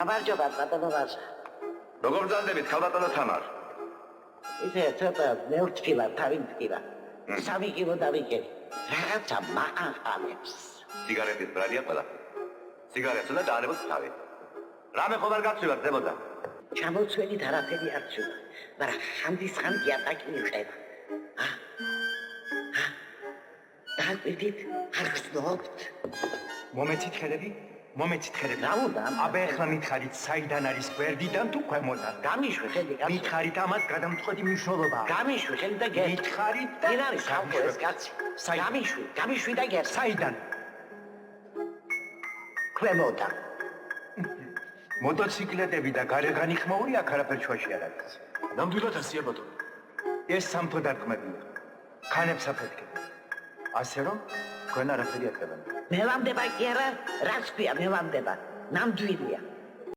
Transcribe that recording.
გამარჯობა ბატონო ვაჟა. როგორ გძანდებით ხალბატონო თამარ? ისე ცოტა მეურჩქილა თავი მткиვა. 3 კილო დავიკე. რაღაცა მაყალებს. სიგარეტის ბრალია ყველა. სიგარეტს უნდა დაანებოთ თავი. რამე ხომ არ გაცვივართ ზემოდან? ჩამოცვენით არაფერი არ ცულა, მაგრამ ხანდის-ხანდი ატაკი მივხება. დაგვიდით არ გზნობთ. მომეცითხელები? რა უნდა? აბა ეხლა მითხარით საიდან არის გვერდიდან თუ ქვემოდან? გამიშვი ხედი კაცო. მითხარით ამას გადამწყვეტი მნიშვნელობა. გამიშვი ხედი და გერ. მითხარით და ვინ არის ხალხო ეს კაცი? გამიშვი და გერ. საიდან? ქვემოდან. მოტოციკლეტები და გარეგანი ხმოვი აქ არაფერ ჩვაში არ არის. ნამდვილად ასია ბატონო. ეს სამთო დარქმებია. ქანებს აფეთქებ. ასე რომ თქვენ არაფერი არ გაბანდებთ. მელამდება კი არა, რაც ქვია მელამდება. ნამდვილია.